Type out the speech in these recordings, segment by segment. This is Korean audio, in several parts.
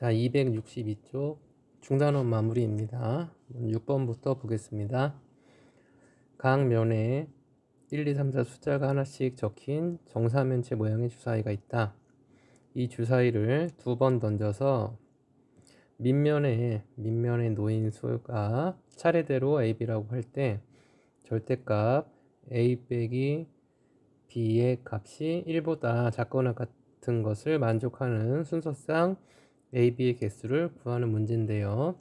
자, 262쪽 중단원 마무리입니다. 6번부터 보겠습니다. 각 면에 1, 2, 3, 4 숫자가 하나씩 적힌 정사면체 모양의 주사위가 있다. 이 주사위를 두 번 던져서 밑면에 놓인 수가 차례대로 A, B라고 할 때 절대값 A 빼기 B의 값이 1보다 작거나 같은 것을 만족하는 순서상 A, B의 개수를 구하는 문제인데요.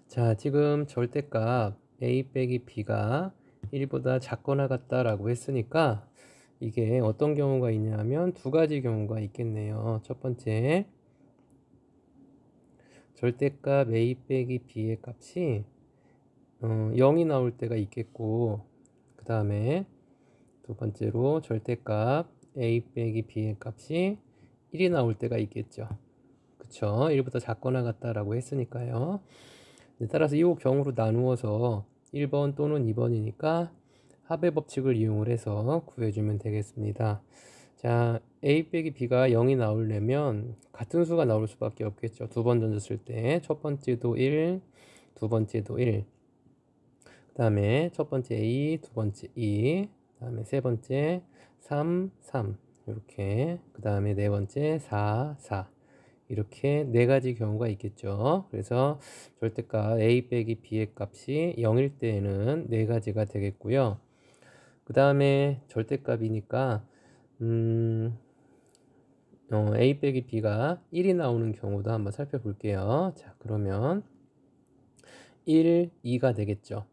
자, 지금 절대값 A 빼기 B가 1보다 작거나 같다라고 했으니까 이게 어떤 경우가 있냐면 두 가지 경우가 있겠네요. 첫 번째, 절대값 A 빼기 B의 값이 0이 나올 때가 있겠고, 그 다음에 두 번째로 절대값 A 빼기 B의 값이 1이 나올 때가 있겠죠. 그쵸? 1보다 작거나 같다라고 했으니까요. 따라서 이 경우로 나누어서 1번 또는 2번이니까 합의 법칙을 이용을 해서 구해주면 되겠습니다. 자, A 빼기 B가 0이 나오려면 같은 수가 나올 수밖에 없겠죠. 두 번 던졌을 때 첫 번째도 1, 두 번째도 1, 그 다음에 첫 번째 A, 두 번째 2, 그 다음에 세 번째 3, 3 이렇게, 그 다음에 네 번째 4, 4 이렇게 네 가지 경우가 있겠죠. 그래서 절대값 A 빼기 B의 값이 0일 때에는 네 가지가 되겠고요. 그 다음에 절대값이니까 A 빼기 B가 1이 나오는 경우도 한번 살펴볼게요. 자, 그러면 1, 2가 되겠죠.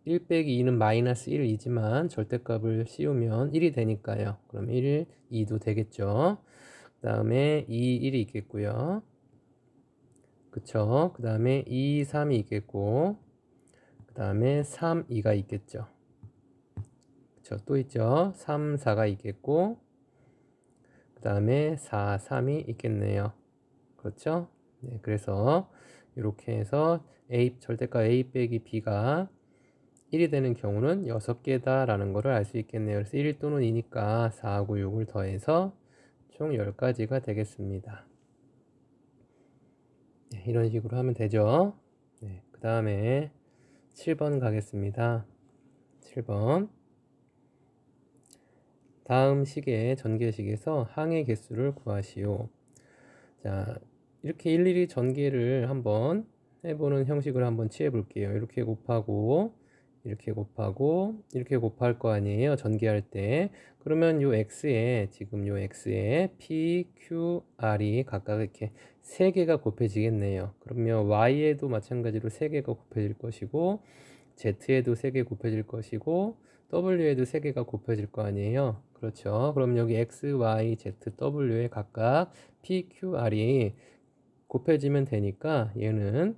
1 빼기 2는 마이너스 1이지만 절대값을 씌우면 1이 되니까요. 그럼 1, 2도 되겠죠. 그 다음에 2, 1이 있겠고요. 그쵸? 그 다음에 2, 3이 있겠고, 그 다음에 3, 2가 있겠죠. 그쵸? 또 있죠? 3, 4가 있겠고, 그 다음에 4, 3이 있겠네요. 그렇죠? 네, 그래서 이렇게 해서 절대값 A 빼기 B가 1이 되는 경우는 6개다 라는 것을 알 수 있겠네요. 그래서 1 또는 2니까 4하고 6을 더해서 총 10가지가 되겠습니다. 네, 이런 식으로 하면 되죠. 네, 그 다음에 7번 가겠습니다. 7번. 다음 식의 전개식에서 항의 개수를 구하시오. 자, 이렇게 일일이 전개를 한번 해보는 형식을 한번 취해 볼게요. 이렇게 곱하고 이렇게 곱하고 이렇게 곱할 거 아니에요, 전개할 때. 그러면 요 x에, 지금 요 x에 p, q, r이 각각 이렇게 3개가 곱해지겠네요. 그러면 y에도 마찬가지로 3개가 곱해질 것이고, z에도 3개 곱해질 것이고, w에도 3개가 곱해질 거 아니에요. 그렇죠. 그럼 여기 x, y, z, w에 각각 p, q, r이 곱해지면 되니까 얘는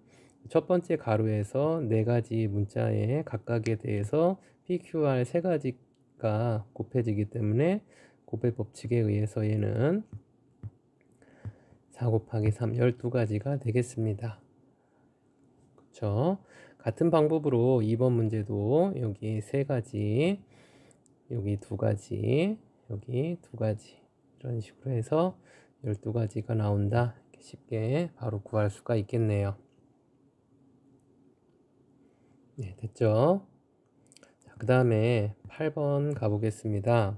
첫 번째 가로에서 4가지 문자의 각각에 대해서 p, q, r 3가지가 곱해지기 때문에 곱해 법칙에 의해서 얘는 4 곱하기 3, 12가지가 되겠습니다. 그렇죠? 같은 방법으로 2번 문제도 여기 3가지, 여기 2가지, 여기 2가지 이런 식으로 해서 12가지가 나온다. 이렇게 쉽게 바로 구할 수가 있겠네요. 네, 됐죠? 그 다음에 8번 가보겠습니다.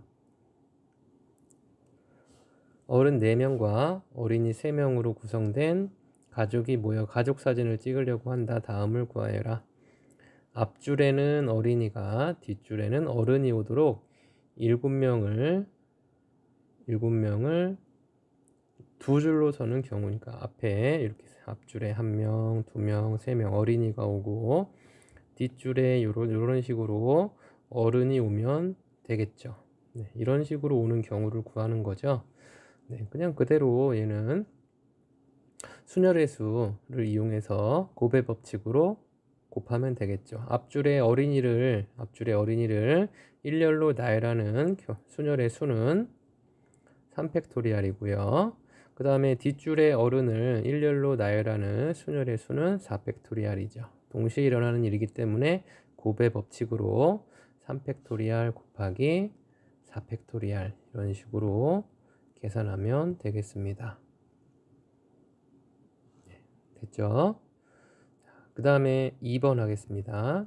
어른 4명과 어린이 3명으로 구성된 가족이 모여 가족 사진을 찍으려고 한다. 다음을 구하여라. 앞줄에는 어린이가, 뒷줄에는 어른이 오도록 7명을 두 줄로 서는 경우니까 앞에 이렇게 앞줄에 1명, 2명, 3명 어린이가 오고, 뒷줄에 이런 식으로 어른이 오면 되겠죠. 네, 이런 식으로 오는 경우를 구하는 거죠. 네, 그냥 그대로 얘는 순열의 수를 이용해서 곱의 법칙으로 곱하면 되겠죠. 앞줄에 어린이를 일렬로 나열하는 순열의 수는 3팩토리알이고요. 그 다음에 뒷줄에 어른을 일렬로 나열하는 순열의 수는 4팩토리알이죠. 동시에 일어나는 일이기 때문에 곱의 법칙으로 3팩토리알 곱하기 4팩토리알 이런 식으로 계산하면 되겠습니다. 됐죠? 그 다음에 2번 하겠습니다.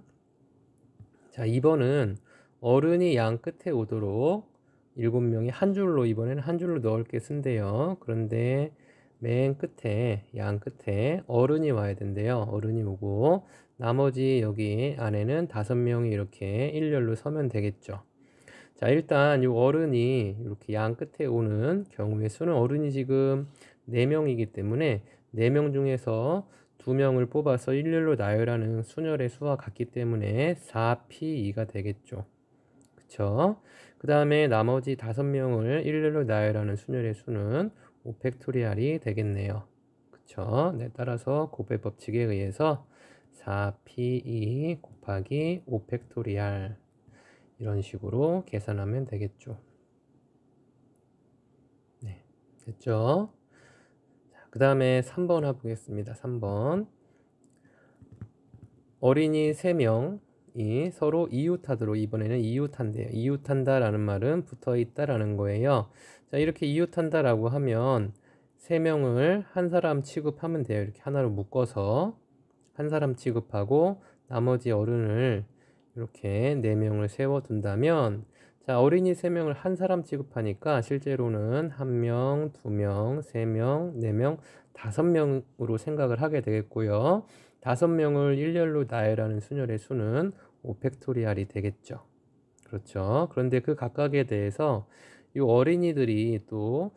자, 2번은 어른이 양 끝에 오도록 7명이 한 줄로, 이번에는 한 줄로 넓게 쓴대요. 그런데 맨 끝에, 양 끝에 어른이 와야 된대요. 어른이 오고 나머지 여기 안에는 5명이 이렇게 일렬로 서면 되겠죠. 자, 일단 이 어른이 이렇게 양 끝에 오는 경우의 수는, 어른이 지금 4명이기 때문에 4명 중에서 2명을 뽑아서 일렬로 나열하는 순열의 수와 같기 때문에 4p2가 되겠죠. 그쵸? 그 다음에 나머지 5명을 일렬로 나열하는 순열의 수는 5팩토리알이 되겠네요. 그쵸? 네, 따라서 곱배 법칙에 의해서 4p2 곱하기 5팩토리알 이런 식으로 계산하면 되겠죠. 네, 됐죠? 그 다음에 3번 해보겠습니다. 3번. 어린이 3명이 서로 이웃하도록, 이번에는 이웃한대요. 이웃한다라는 말은 붙어있다라는 거예요. 자, 이렇게 이웃한다라고 하면 3명을 한 사람 취급하면 돼요. 이렇게 하나로 묶어서 한 사람 취급하고 나머지 어른을 이렇게 4명을 세워둔다면, 자, 어린이 3명을 한 사람 취급하니까 실제로는 1명, 2명, 3명, 4명, 5명으로 생각을 하게 되겠고요. 5명을 일렬로 나열하는 순열의 수는 5팩토리알이 되겠죠. 그렇죠. 그런데 그 각각에 대해서 이 어린이들이 또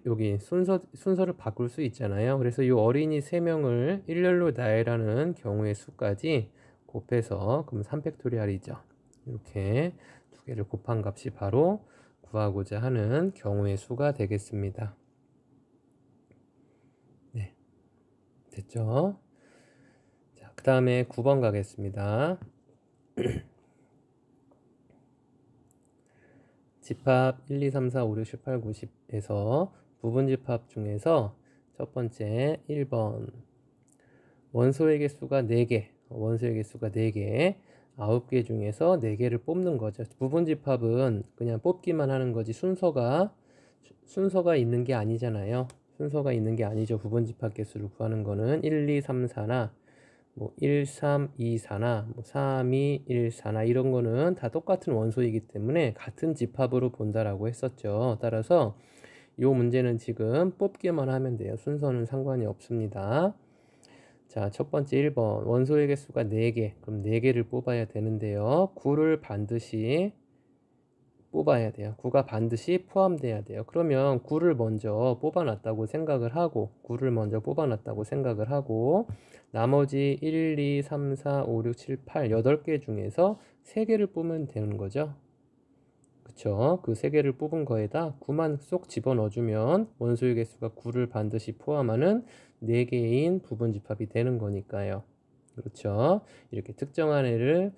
여기 순서를 바꿀 수 있잖아요. 그래서 이 어린이 3명을 일렬로 나열하는 경우의 수까지 곱해서, 그럼 3팩토리알이죠. 이렇게 두 개를 곱한 값이 바로 구하고자 하는 경우의 수가 되겠습니다. 네, 됐죠? 자, 그 다음에 9번 가겠습니다. 집합 1, 2, 3, 4, 5, 6, 7, 8, 9, 10에서 부분 집합 중에서 첫 번째 1번 원소의 개수가 4개, 원소의 개수가 4개, 9개 중에서 4개를 뽑는 거죠. 부분 집합은 그냥 뽑기만 하는 거지 순서가 있는 게 아니잖아요. 순서가 있는 게 아니죠. 부분 집합 개수를 구하는 거는 1, 2, 3, 4나 뭐 1, 3, 2, 4나 뭐 3, 2, 1, 4나 이런 거는 다 똑같은 원소이기 때문에 같은 집합으로 본다라고 했었죠. 따라서 이 문제는 지금 뽑기만 하면 돼요. 순서는 상관이 없습니다. 자, 첫 번째 1번 원소의 개수가 4개, 그럼 4개를 뽑아야 되는데요. 9를 반드시 뽑아야 돼요. 9가 반드시 포함돼야 돼요. 그러면 9를 먼저 뽑아놨다고 생각을 하고, 9를 먼저 뽑아놨다고 생각을 하고, 나머지 1, 2, 3, 4, 5, 6, 7, 8, 8개 중에서 3개를 뽑으면 되는 거죠. 그쵸? 그 3개를 뽑은 거에다 9만 쏙 집어넣어주면 원소의 개수가 9를 반드시 포함하는 4개인 부분집합이 되는 거니까요. 그렇죠? 이렇게 특정한 애를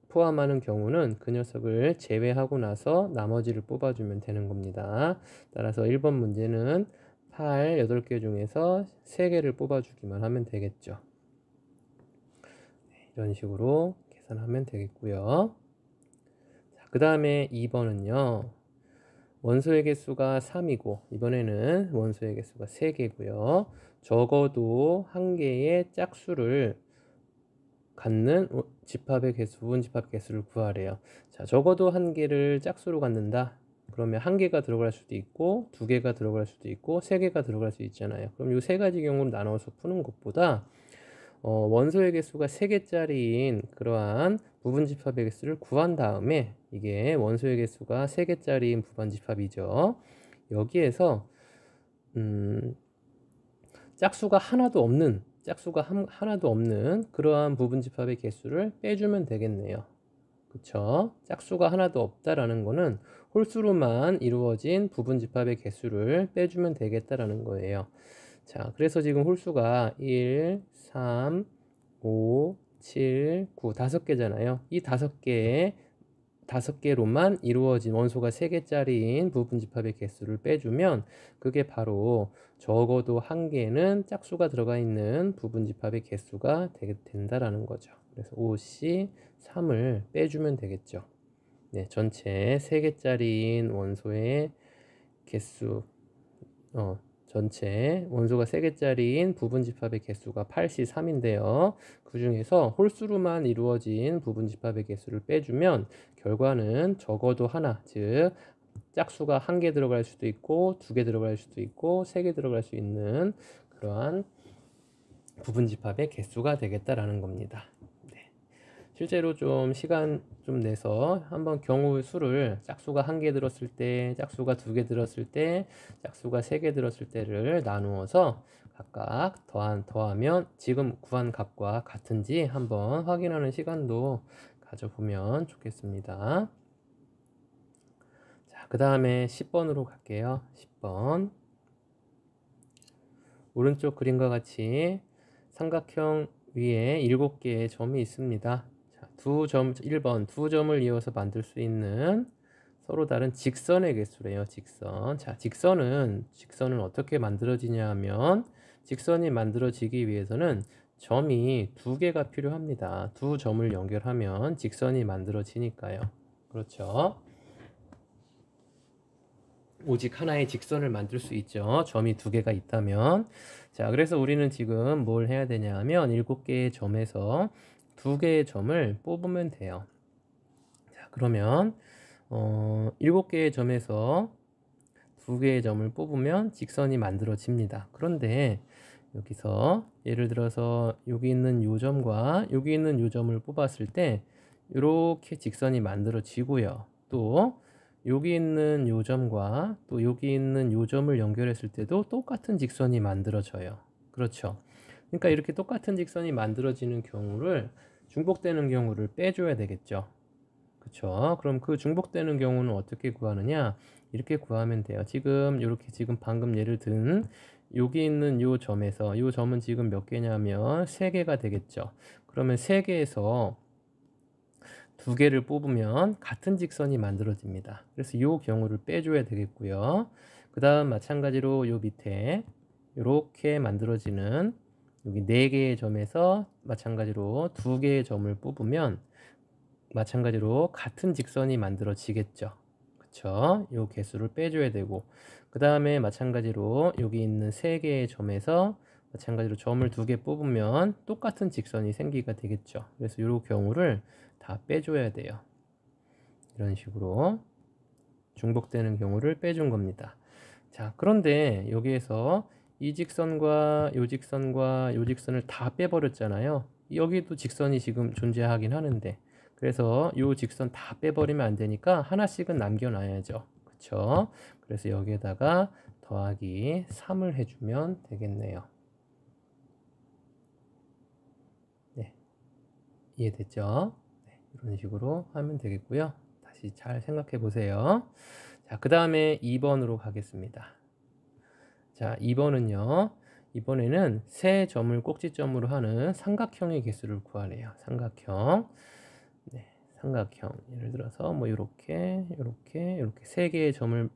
포함하는 경우는 그 녀석을 제외하고 나서 나머지를 뽑아주면 되는 겁니다. 따라서 1번 문제는 8, 8개 중에서 3개를 뽑아주기만 하면 되겠죠. 이런 식으로 계산하면 되겠고요. 그 다음에 2번은요. 원소의 개수가 3이고 이번에는 원소의 개수가 3개고요. 적어도 한 개의 짝수를 갖는 집합의 개수, 부분 집합 개수를 구하래요. 자, 적어도 한 개를 짝수로 갖는다. 그러면 한 개가 들어갈 수도 있고 2개가 들어갈 수도 있고 3개가 들어갈 수 있잖아요. 그럼 이 3가지 경우로 나눠서 푸는 것보다 원소의 개수가 3개짜리인 그러한 부분 집합의 개수를 구한 다음에, 이게 원소의 개수가 3개짜리인 부분 집합이죠. 여기에서 짝수가 하나도 없는 그러한 부분 집합의 개수를 빼주면 되겠네요. 그쵸? 짝수가 하나도 없다라는 거는 홀수로만 이루어진 부분 집합의 개수를 빼주면 되겠다라는 거예요. 자, 그래서 지금 홀수가 1, 3, 5, 7, 9, 5개잖아요. 이 5개로만 이루어진 원소가 3개짜리인 부분 집합의 개수를 빼주면 그게 바로 적어도 한 개는 짝수가 들어가 있는 부분 집합의 개수가 된다라는 거죠. 그래서 5C 3을 빼주면 되겠죠. 네, 전체 3개짜리인 원소의 개수 전체 원소가 3개짜리인 부분집합의 개수가 8C3인데요. 그 중에서 홀수로만 이루어진 부분집합의 개수를 빼주면 결과는 적어도 하나, 즉 짝수가 1개 들어갈 수도 있고 2개 들어갈 수도 있고 3개 들어갈 수 있는 그러한 부분집합의 개수가 되겠다라는 겁니다. 네. 실제로 좀 시간 좀 내서 한번 경우 수를 짝수가 1개 들었을 때, 짝수가 2개 들었을 때, 짝수가 3개 들었을 때를 나누어서 각각 더하면 지금 구한 값과 같은지 한번 확인하는 시간도 가져보면 좋겠습니다. 자, 그 다음에 10번으로 갈게요. 10번. 오른쪽 그림과 같이 삼각형 위에 7개의 점이 있습니다. 자, 1번 두 점을 이어서 만들 수 있는 서로 다른 직선의 개수래요. 직선. 자, 직선은 어떻게 만들어지냐 하면 직선이 만들어지기 위해서는 점이 2개가 필요합니다. 두 점을 연결하면 직선이 만들어지니까요. 그렇죠? 오직 하나의 직선을 만들 수 있죠. 점이 2개가 있다면. 자, 그래서 우리는 지금 뭘 해야 되냐 하면 7개의 점에서 2개의 점을 뽑으면 돼요. 자, 그러면 7개의 점에서 2개의 점을 뽑으면 직선이 만들어집니다. 그런데 여기서 예를 들어서 여기 있는 요 점과 여기 있는 요 점을 뽑았을 때 이렇게 직선이 만들어지고요. 또 여기 있는 요 점과 또 여기 있는 요 점을 연결했을 때도 똑같은 직선이 만들어져요. 그렇죠? 그러니까 이렇게 똑같은 직선이 만들어지는 경우를 중복되는 경우를 빼줘야 되겠죠. 그렇죠? 그럼 그 중복되는 경우는 어떻게 구하느냐? 이렇게 구하면 돼요. 지금 방금 예를 든 여기 있는 요 점에서 요 점은 지금 몇 개냐면 3개가 되겠죠. 그러면 3개에서 2개를 뽑으면 같은 직선이 만들어집니다. 그래서 이 경우를 빼줘야 되겠고요. 그 다음 마찬가지로 요 밑에 이렇게 만들어지는 여기 4개의 점에서 마찬가지로 2개의 점을 뽑으면 마찬가지로 같은 직선이 만들어지겠죠. 그쵸? 요 개수를 빼줘야 되고 그 다음에 마찬가지로 여기 있는 3개의 점에서 마찬가지로 점을 2개 뽑으면 똑같은 직선이 생기게 되겠죠. 그래서 이 경우를 다 빼줘야 돼요. 이런 식으로 중복되는 경우를 빼준 겁니다. 자, 그런데 여기에서 이 직선과 요 직선과 요 직선을 다 빼버렸잖아요. 여기도 직선이 지금 존재하긴 하는데 그래서 요 직선 다 빼버리면 안 되니까 하나씩은 남겨놔야죠. 그쵸? 그래서 여기에다가 더하기 3을 해주면 되겠네요. 네, 이해됐죠? 네, 이런 식으로 하면 되겠고요. 다시 잘 생각해 보세요. 자, 그 다음에 2번으로 가겠습니다. 자, 2번은요. 이번에는 세 점을 꼭지점으로 하는 삼각형의 개수를 구하래요. 삼각형. 네, 삼각형. 예를 들어서 뭐 이렇게 3개의 점을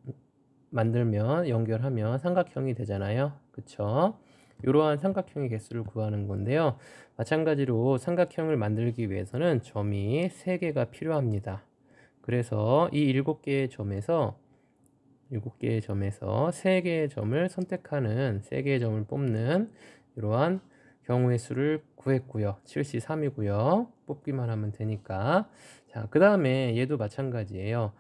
만들면 연결하면 삼각형이 되잖아요. 그쵸? 이러한 삼각형의 개수를 구하는 건데요. 마찬가지로 삼각형을 만들기 위해서는 점이 3개가 필요합니다. 그래서 이 7개의 점에서 3개의 점을 선택하는 3개의 점을 뽑는 이러한 경우의 수를 구했고요. 7C3이고요. 뽑기만 하면 되니까. 자, 그 다음에 얘도 마찬가지예요.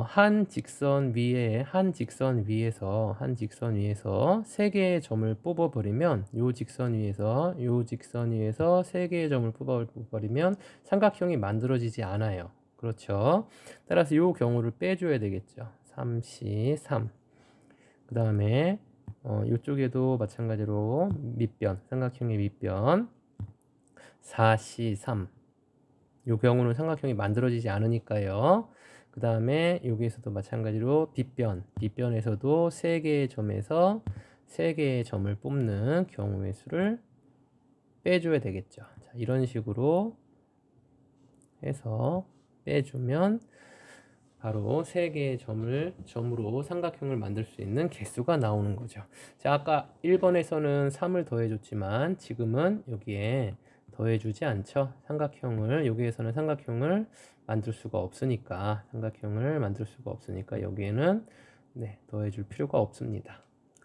한 직선 위에서 3개의 점을 뽑아버리면 요 직선 위에서 3개의 점을 뽑아버리면 삼각형이 만들어지지 않아요. 그렇죠? 따라서 요 경우를 빼줘야 되겠죠. 3C3. 그 다음에 이쪽에도 마찬가지로 밑변, 삼각형의 밑변 4C3. 요 경우는 삼각형이 만들어지지 않으니까요. 그 다음에 여기에서도 마찬가지로 빗변에서도 3개의 점에서 3개의 점을 뽑는 경우의 수를 빼줘야 되겠죠. 자, 이런 식으로 해서 빼주면 바로 3개의 점으로 삼각형을 만들 수 있는 개수가 나오는 거죠. 자, 아까 1번에서는 3을 더해줬지만 지금은 여기에 더해주지 않죠. 여기에서는 삼각형을 만들 수가 없으니까 여기에는 더해줄 필요가 없습니다.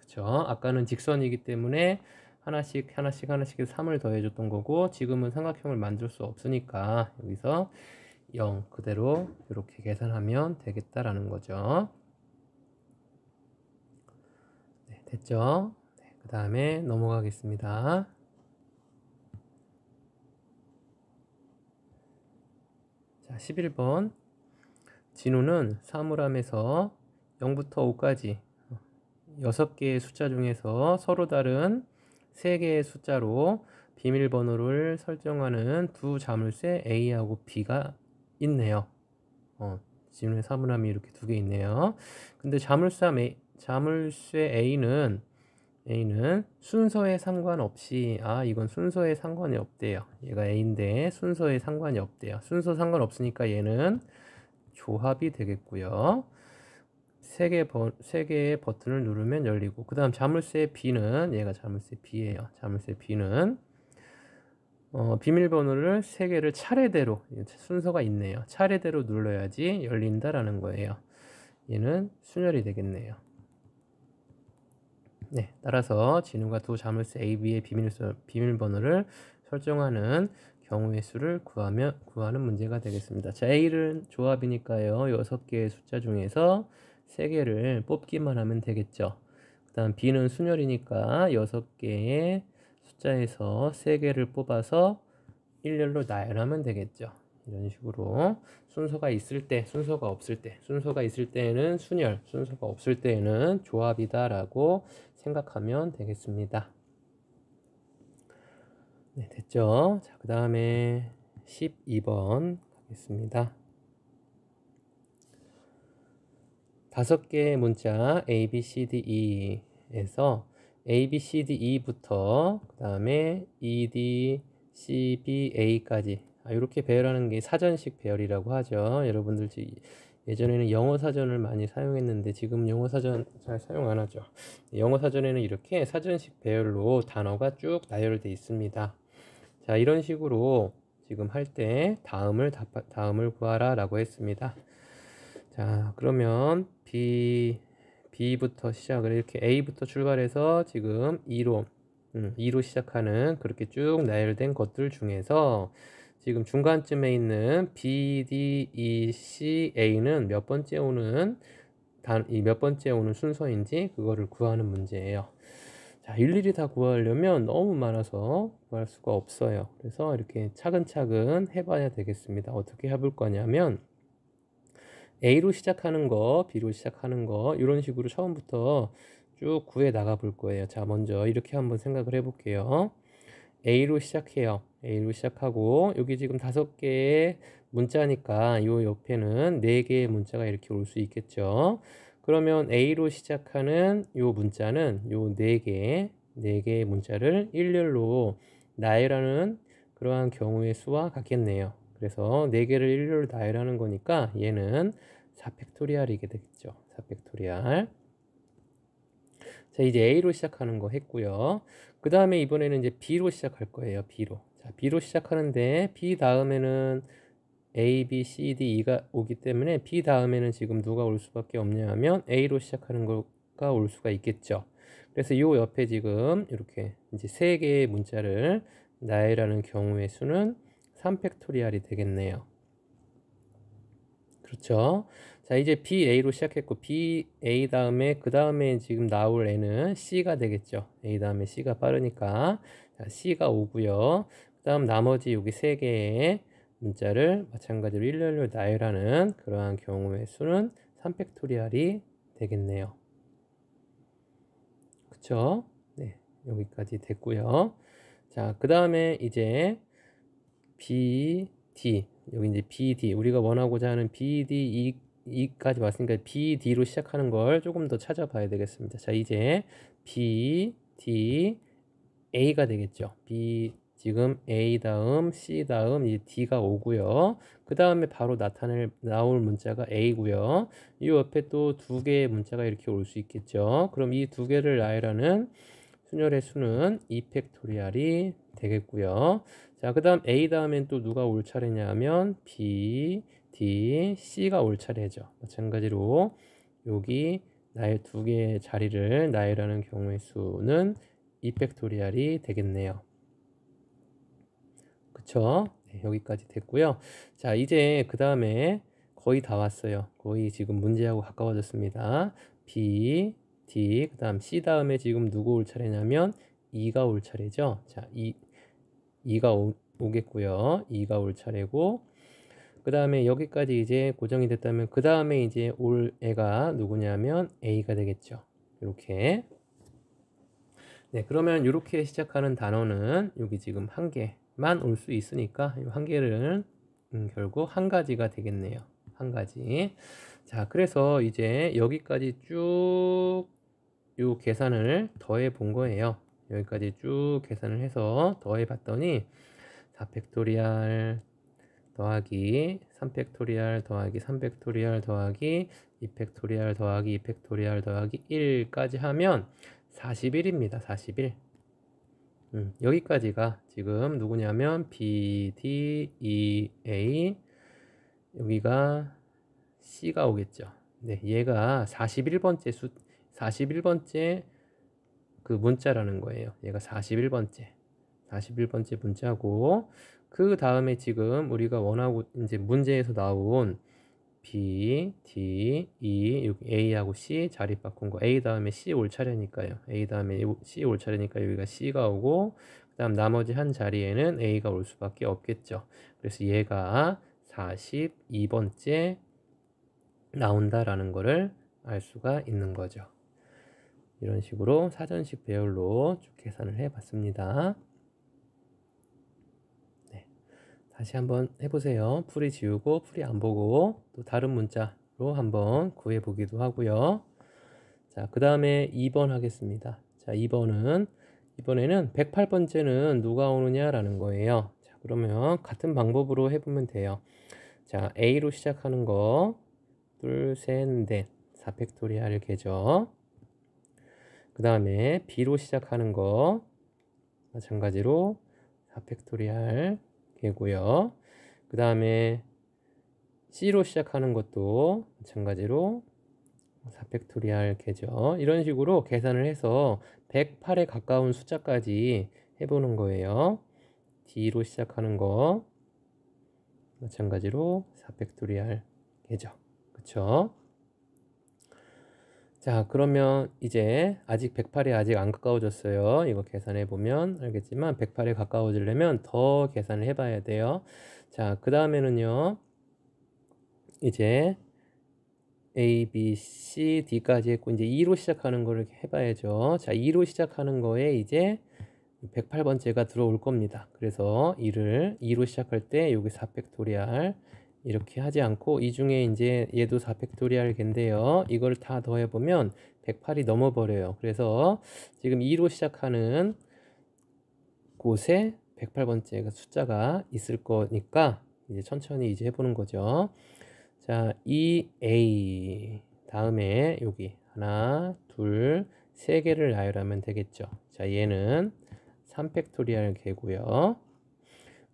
그쵸? 아까는 직선이기 때문에 하나씩 하나씩 하나씩 3을 더해줬던 거고, 지금은 삼각형을 만들 수 없으니까 여기서 0 그대로 이렇게 계산하면 되겠다라는 거죠. 네, 됐죠? 네, 그 다음에 넘어가겠습니다. 자, 11번. 진우는 사물함에서 0부터 5까지 6개의 숫자 중에서 서로 다른 3개의 숫자로 비밀번호를 설정하는 두 자물쇠 A하고 B가 있네요. 진우의 사물함이 이렇게 두 개 있네요. 근데 자물쇠 A는 순서에 상관없이, 이건 순서에 상관이 없대요. 얘가 A인데 순서에 상관이 없대요. 순서 상관없으니까 얘는 조합이 되겠고요. 세 개의 버튼을 누르면 열리고, 그 다음 자물쇠 B는, 얘가 자물쇠 B예요. 자물쇠 B는 비밀번호를 3개를 차례대로, 순서가 있네요. 차례대로 눌러야지 열린다라는 거예요. 얘는 순열이 되겠네요. 네, 따라서 진우가 두 자물쇠 A, B의 비밀번호를 설정하는 경우의 수를 구하는 문제가 되겠습니다. 자, A는 조합이니까요. 6개의 숫자 중에서 3개를 뽑기만 하면 되겠죠. 그 다음 B는 순열이니까 6개의 숫자에서 3개를 뽑아서 일렬로 나열하면 되겠죠. 이런 식으로 순서가 있을 때, 순서가 없을 때, 순서가 있을 때에는 순열, 순서가 없을 때에는 조합이다라고 생각하면 되겠습니다. 네, 됐죠? 자, 그 다음에 12번 가겠습니다. 5개의 문자 A, B, C, D, E에서 A, B, C, D, E부터 그 다음에 E, D, C, B, A까지 이렇게 배열하는 게 사전식 배열이라고 하죠. 여러분들 예전에는 영어 사전을 많이 사용했는데 지금 영어 사전 잘 사용 안 하죠. 영어 사전에는 이렇게 사전식 배열로 단어가 쭉 나열되어 있습니다. 자, 이런 식으로 지금 할 때 다음을 구하라 라고 했습니다. 자, 그러면 B부터 시작을 이렇게 A부터 출발해서 지금 2로 시작하는 그렇게 쭉 나열된 것들 중에서 지금 중간쯤에 있는 B, D, E, C, A는 몇 번째 오는 순서인지 그거를 구하는 문제예요. 자, 일일이 다 구하려면 너무 많아서 구할 수가 없어요. 그래서 이렇게 차근차근 해봐야 되겠습니다. 어떻게 해볼 거냐면 A로 시작하는 거, B로 시작하는 거 이런 식으로 처음부터 쭉 구해 나가 볼 거예요. 자, 먼저 이렇게 한번 생각을 해볼게요. A로 시작해요. A로 시작하고 여기 지금 5개의 문자니까 요 옆에는 4개의 문자가 이렇게 올 수 있겠죠. 그러면 A로 시작하는 요 문자는 요 4개의 문자를 일렬로 나열하는 그러한 경우의 수와 같겠네요. 그래서 4개를 일렬로 나열하는 거니까 얘는 4팩토리얼이게 되겠죠. 4팩토리얼. 자, 이제 A로 시작하는 거 했고요. 그 다음에 이번에는 이제 B로 시작할 거예요. B로. 자, B로 시작하는데 B 다음에는 A, B, C, D, E가 오기 때문에 B 다음에는 지금 누가 올 수밖에 없냐 하면 A로 시작하는 거가 올 수가 있겠죠. 그래서 요 옆에 지금 이렇게 이제 3개의 문자를 나열하는 경우의 수는 3팩토리얼이 되겠네요. 그렇죠. 자, 이제 BA로 시작했고 BA 다음에 그 다음에 지금 나올 N은 C가 되겠죠. A 다음에 C가 빠르니까 자, C가 오고요. 그 다음 나머지 여기 3개의 문자를 마찬가지로 일렬로 나열하는 그러한 경우의 수는 3팩토리얼이 되겠네요. 그쵸? 네, 여기까지 됐고요. 자, 그 다음에 이제 B, D 여기 이제 BD 우리가 원하고자 하는 BD E까지 왔으니까 BD로 시작하는 걸 조금 더 찾아봐야 되겠습니다. 자, 이제 B, D, A가 되겠죠. 지금 A 다음 C 다음 이제 D가 오고요. 그 다음에 바로 나올 문자가 A고요. 이 옆에 또 2개의 문자가 이렇게 올 수 있겠죠. 그럼 이 2개를 나열하는 순열의 수는 2팩토리얼이 되겠고요. 자, 그 다음 A 다음엔 또 누가 올 차례냐 하면 B, D, C가 올 차례죠. 마찬가지로 여기 나열 두 개의 자리를 나열하는 경우의 수는 2팩토리얼이 되겠네요. 그쵸? 네, 여기까지 됐고요. 자, 이제 그 다음에 거의 다 왔어요. 거의 지금 문제하고 가까워졌습니다. B, D, 그 다음 C 다음에 지금 누구 올 차례냐면 2가 올 차례죠. 자, 2가 오겠고요. 2가 올 차례고, 그 다음에 여기까지 이제 고정이 됐다면 그 다음에 이제 올 애가 누구냐면 A가 되겠죠. 이렇게. 네, 그러면 이렇게 시작하는 단어는 여기 지금 한 개만 올 수 있으니까 이 한 개는 결국 한 가지가 되겠네요. 한 가지. 자, 그래서 이제 여기까지 쭉 요 계산을 더해 본 거예요. 여기까지 쭉 계산을 해서 더해 봤더니 4팩토리얼 더하기 3팩토리얼 더하기 3팩토리얼 더하기 2팩토리얼 더하기 2팩토리얼 더하기 1까지 하면 41입니다. 41. 여기까지가 지금 누구냐면 B, D, E, A, 여기가 C가 오겠죠. 네, 얘가 41번째 그 문자라는 거예요. 얘가 41번째 문자고, 그 다음에 지금 우리가 원하고 이제 문제에서 나온 B, D, E, 여기 A하고 C 자리 바꾼 거. A 다음에 C 올 차례니까요. A 다음에 C 올 차례니까 여기가 C가 오고, 그 다음 나머지 한 자리에는 A가 올 수밖에 없겠죠. 그래서 얘가 42번째 나온다라는 거를 알 수가 있는 거죠. 이런 식으로 사전식 배열로 쭉 계산을 해 봤습니다. 네. 다시 한번 해보세요. 풀이 지우고 풀이 안 보고 또 다른 문자로 한번 구해 보기도 하고요. 자, 그 다음에 2번 하겠습니다. 자, 이번에는 108번째는 누가 오느냐라는 거예요. 자, 그러면 같은 방법으로 해보면 돼요. 자, A로 시작하는 거 둘, 셋, 넷 4팩토리얼 개죠. 그 다음에 B로 시작하는 거 마찬가지로 4팩토리얼 개고요. 그 다음에 C로 시작하는 것도 마찬가지로 4팩토리얼 개죠. 이런 식으로 계산을 해서 108에 가까운 숫자까지 해보는 거예요. D로 시작하는 거 마찬가지로 4팩토리얼 개죠. 그쵸? 자, 그러면 이제 아직 108에 아직 안 가까워졌어요. 이거 계산해 보면 알겠지만 108에 가까워지려면 더 계산을 해 봐야 돼요. 자, 그 다음에는요, 이제 A, B, C, D까지 했고 이제 2로 시작하는 거를 해봐야죠. 자, 2로 시작하는 거에 이제 108번째가 들어올 겁니다. 그래서 2로 시작할 때 여기 4팩토리얼 이렇게 하지 않고 이 중에 이제 얘도 4팩토리얼 갠데요. 이걸 다 더해보면 108이 넘어버려요. 그래서 지금 2로 시작하는 곳에 108번째가 숫자가 있을 거니까 이제 천천히 이제 해보는 거죠. 자, EA 다음에 여기 하나, 둘, 세 개를 나열하면 되겠죠. 자, 얘는 3팩토리얼 개고요.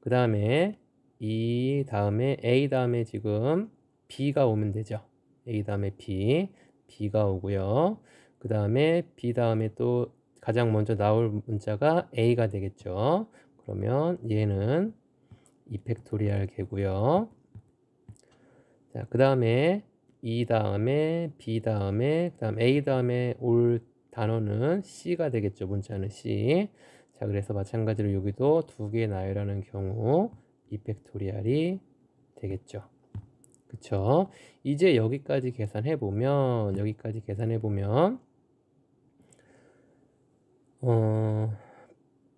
그 다음에 E 다음에 A 다음에 지금 B가 오면 되죠. A 다음에 B가 오고요. 그 다음에 B 다음에 또 가장 먼저 나올 문자가 A가 되겠죠. 그러면 얘는 2팩토리얼 개고요. 자, 그 다음에 E 다음에 B 다음에 그 다음 A 다음에 올 단어는 C가 되겠죠. 문자는 C. 자, 그래서 마찬가지로 여기도 두 개 나열하는 경우 2팩토리얼이 되겠죠. 그쵸? 이제 여기까지 계산해 보면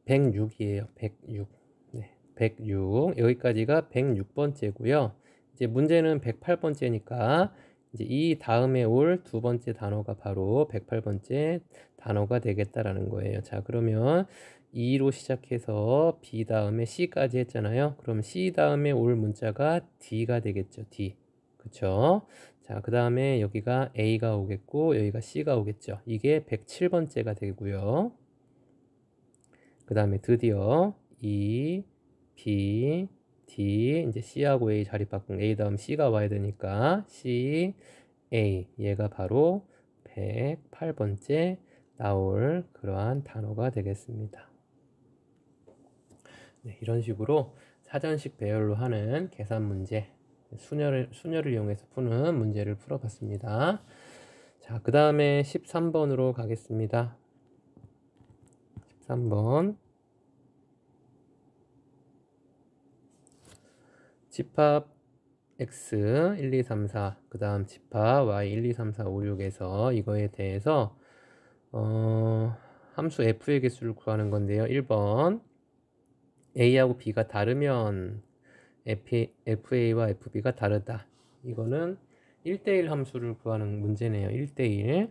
106이에요. 106. 네, 106. 여기까지가 106번째고요. 이제 문제는 108번째니까 이제 이 다음에 올 두 번째 단어가 바로 108번째 단어가 되겠다라는 거예요. 자, 그러면 2로 시작해서 B 다음에 C까지 했잖아요. 그럼 C 다음에 올 문자가 D가 되겠죠. D. 그쵸? 자, 그 다음에 여기가 A가 오겠고 여기가 C가 오겠죠. 이게 107번째가 되고요. 그 다음에 드디어 E, B, D, 이제 C하고 A 자리 바꾼 A 다음 C가 와야 되니까 C, A 얘가 바로 108번째 나올 그러한 단어가 되겠습니다. 네, 이런 식으로 사전식 배열로 하는 계산 문제, 순열을 이용해서 푸는 문제를 풀어봤습니다. 자, 그 다음에 13번으로 가겠습니다. 13번. 집합 x 1, 2, 3, 4, 그 다음 집합 y 1, 2, 3, 4, 5, 6에서 이거에 대해서 함수 f의 개수를 구하는 건데요. 1번 a하고 b가 다르면 fa와 fb가 다르다. 이거는 1대1 함수를 구하는 문제네요. 1대1.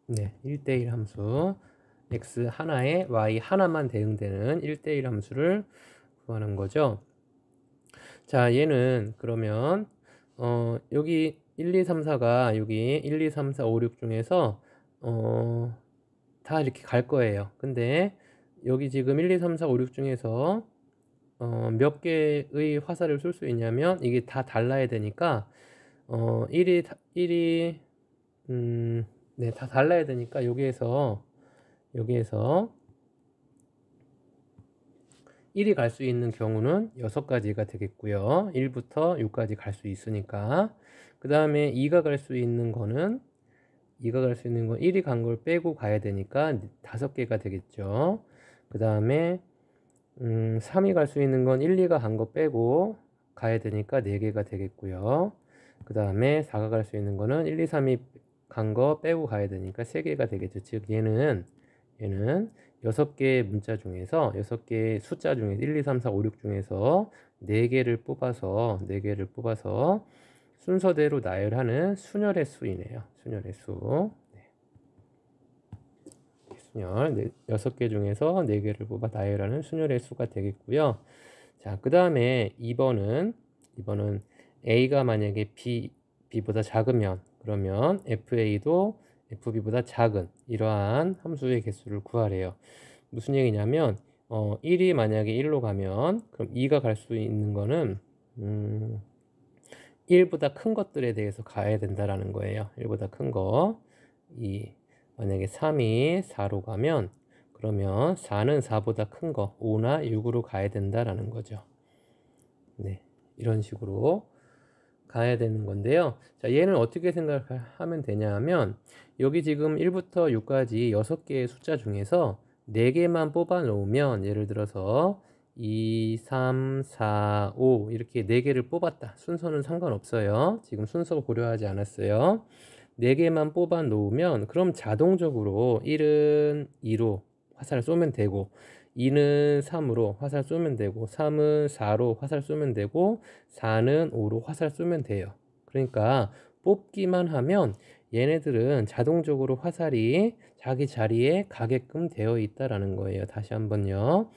네, 1대1 함수. x 하나에 y 하나만 대응되는 1대1 함수를 구하는 거죠. 자, 얘는 그러면 여기 1, 2, 3, 4가 여기 1, 2, 3, 4, 5, 6 중에서 다 이렇게 갈 거예요. 근데 여기 지금 1, 2, 3, 4, 5, 6 중에서 몇 개의 화살을 쏠 수 있냐면 이게 다 달라야 되니까 1이 네, 다 달라야 되니까 여기에서 1이 갈 수 있는 경우는 6가지가 되겠고요. 1부터 6까지 갈 수 있으니까. 그 다음에 2가 갈 수 있는 거는 1이 간 걸 빼고 가야 되니까 5개가 되겠죠. 그 다음에 3이 갈 수 있는 건 1, 2가 간 거 빼고 가야 되니까 4개가 되겠고요. 그 다음에 4가 갈 수 있는 거는 1, 2, 3이 간 거 빼고 가야 되니까 3개가 되겠죠. 즉 얘는 6개의 문자 중에서 6개의 숫자 중에서 1, 2, 3, 4, 5, 6 중에서 4개를 뽑아서 순서대로 나열하는 순열의 수이네요. 순열의 수. 네. 순열 6개 중에서 4개를 뽑아 나열하는 순열의 수가 되겠고요. 자, 그 다음에 2번은 A가 만약에 B보다 작으면 그러면 FA도 FB보다 작은 이러한 함수의 개수를 구하래요. 무슨 얘기냐면 1이 만약에 1로 가면 그럼 2가 갈 수 있는 거는 1보다 큰 것들에 대해서 가야 된다라는 거예요. 1보다 큰 거. 만약에 3이 4로 가면 그러면 4는 4보다 큰 거 5나 6으로 가야 된다라는 거죠. 네, 이런 식으로 가야 되는 건데요. 자, 얘는 어떻게 생각하면 되냐 하면 여기 지금 1부터 6까지 6개의 숫자 중에서 4개만 뽑아 놓으면 예를 들어서 2, 3, 4, 5 이렇게 4개를 뽑았다. 순서는 상관없어요. 지금 순서 고려하지 않았어요. 4개만 뽑아 놓으면 그럼 자동적으로 1은 2로 화살을 쏘면 되고 2는 3으로 화살 쏘면 되고 3은 4로 화살 쏘면 되고 4는 5로 화살 쏘면 돼요. 그러니까 뽑기만 하면 얘네들은 자동적으로 화살이 자기 자리에 가게끔 되어 있다라는 거예요. 다시 한번요.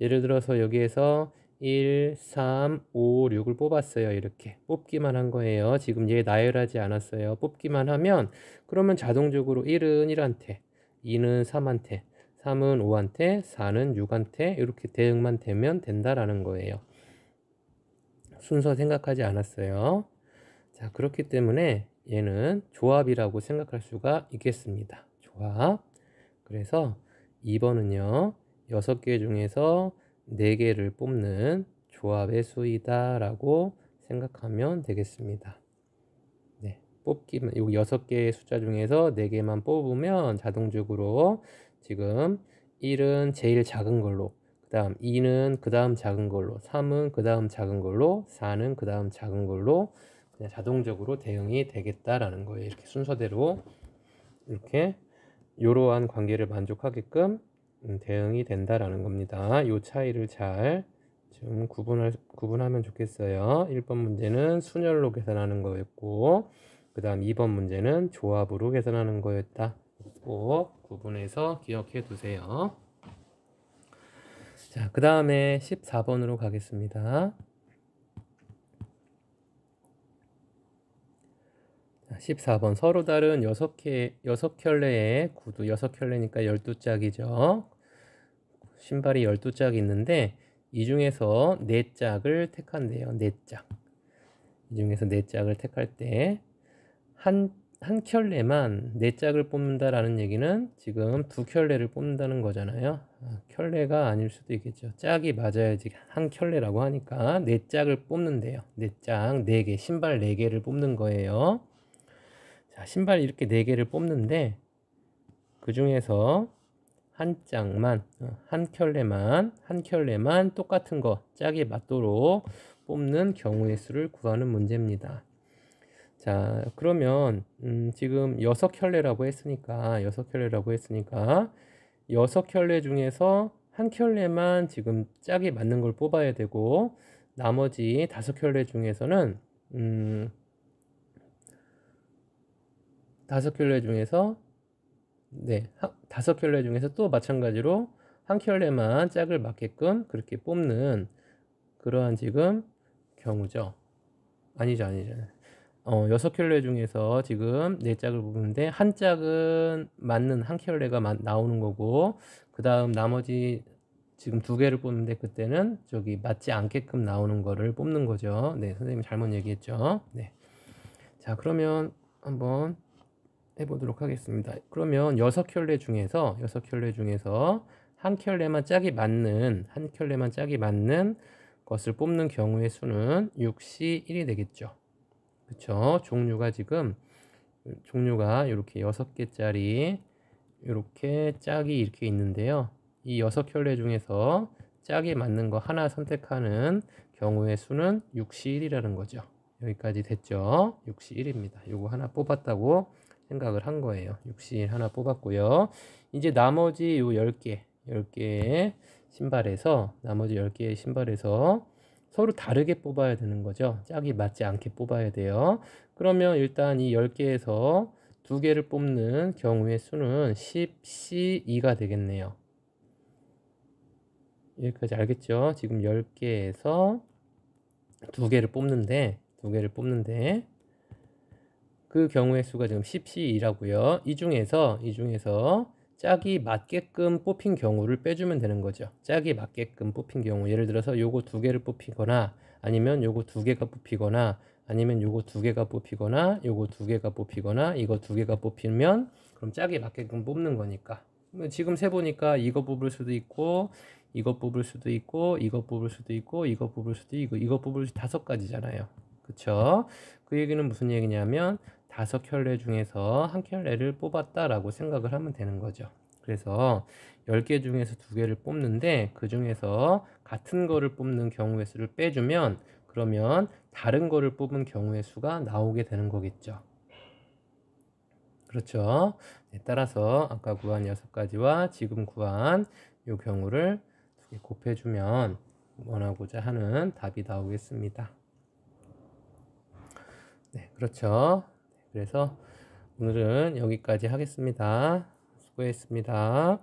예를 들어서 여기에서 1, 3, 5, 6을 뽑았어요. 이렇게 뽑기만 한 거예요. 지금 얘 나열하지 않았어요. 뽑기만 하면 그러면 자동적으로 1은 1한테 2는 3한테 3은 5한테 4는 6한테 이렇게 대응만 되면 된다라는 거예요. 순서 생각하지 않았어요. 자, 그렇기 때문에 얘는 조합이라고 생각할 수가 있겠습니다. 조합. 그래서 2번은요 6개 중에서 4개를 뽑는 조합의 수이다 라고 생각하면 되겠습니다. 네, 뽑기만 여기 6개의 숫자 중에서 4개만 뽑으면 자동적으로 지금 1은 제일 작은 걸로, 그 다음 2는 그 다음 작은 걸로, 3은 그 다음 작은 걸로, 4는 그 다음 작은 걸로 그냥 자동적으로 대응이 되겠다라는 거예요. 이렇게 순서대로 이렇게 이러한 관계를 만족하게끔 대응이 된다라는 겁니다. 이 차이를 잘 좀 구분하면 좋겠어요. 1번 문제는 순열로 계산하는 거였고 그 다음 2번 문제는 조합으로 계산하는 거였다. 꼭 구분해서 기억해 두세요. 자, 그 다음에 14번으로 가겠습니다. 14번 서로 다른 6켤레의 구두 6켤레니까 12짝이죠. 신발이 12짝이 있는데 이 중에서 4짝을 택한대요. 4짝. 이 중에서 4짝을 택할 때 한 켤레만 4짝을 뽑는다라는 얘기는 지금 2켤레를 뽑는다는 거잖아요. 켤레가 아닐 수도 있겠죠. 짝이 맞아야지 한 켤레라고 하니까 4짝을 뽑는데요. 4짝, 4개, 신발 4개를 뽑는 거예요. 자, 신발 이렇게 4개를 뽑는데 그 중에서 한 짝만, 한 켤레만 똑같은 거 짝이 맞도록 뽑는 경우의 수를 구하는 문제입니다. 자, 그러면 지금 6켤레라고 했으니까 6켤레 중에서 한 켤레만 지금 짝이 맞는 걸 뽑아야 되고 나머지 5켤레 중에서는 5켤레 중에서 네, 5켤레 중에서 또 마찬가지로 한 켤레만 짝을 맞게끔 그렇게 뽑는 그러한 지금 경우죠. 아니죠. 6켤레 중에서 지금 4짝을 뽑는데 한 짝은 맞는 한 켤레가 나오는 거고 그 다음 나머지 지금 2개를 뽑는데 그때는 저기 맞지 않게끔 나오는 거를 뽑는 거죠. 네, 선생님이 잘못 얘기했죠. 네. 자, 그러면 한번 해보도록 하겠습니다. 그러면 6켤레 중에서 한 켤레만 짝이 맞는 것을 뽑는 경우의 수는 6시 1이 되겠죠. 그쵸? 종류가 이렇게 6개짜리 이렇게 짝이 이렇게 있는데요. 이 6켤레 중에서 짝이 맞는 거 하나 선택하는 경우의 수는 6시 1이라는 거죠. 여기까지 됐죠? 6시 1입니다. 요거 하나 뽑았다고 생각을 한 거예요. 6시 1 하나 뽑았고요. 이제 나머지 요 10개의 신발에서 서로 다르게 뽑아야 되는 거죠. 짝이 맞지 않게 뽑아야 돼요. 그러면 일단 이 10개에서 2개를 뽑는 경우의 수는 10C2가 되겠네요. 여기까지 알겠죠? 지금 10개에서 2개를 뽑는데 그 경우의 수가 지금 10C2라고요. 이 중에서 짝이 맞게끔 뽑힌 경우를 빼주면 되는 거죠. 짝이 맞게끔 뽑힌 경우, 예를 들어서 요거 2개를 뽑히거나 아니면 요거 2개가 뽑히거나 아니면 요거 2개가 뽑히거나 요거 2개가 뽑히거나 이거 2개가 뽑히면 그럼 짝이 맞게끔 뽑는 거니까. 지금 세보니까 이거 뽑을 수도 있고 이거 뽑을 수도 있고 이거 뽑을 수도 있고 이거 뽑을 수도 있고 이거 뽑을 수 5가지잖아요. 그쵸? 그 얘기는 무슨 얘기냐면 5켤레 중에서 한 켤레를 뽑았다라고 생각을 하면 되는 거죠. 그래서 10개 중에서 2개를 뽑는데 그 중에서 같은 거를 뽑는 경우의 수를 빼주면 그러면 다른 거를 뽑은 경우의 수가 나오게 되는 거겠죠. 그렇죠. 네, 따라서 아까 구한 6가지와 지금 구한 이 경우를 2개 곱해주면 원하고자 하는 답이 나오겠습니다. 네, 그렇죠. 그래서 오늘은 여기까지 하겠습니다. 수고했습니다.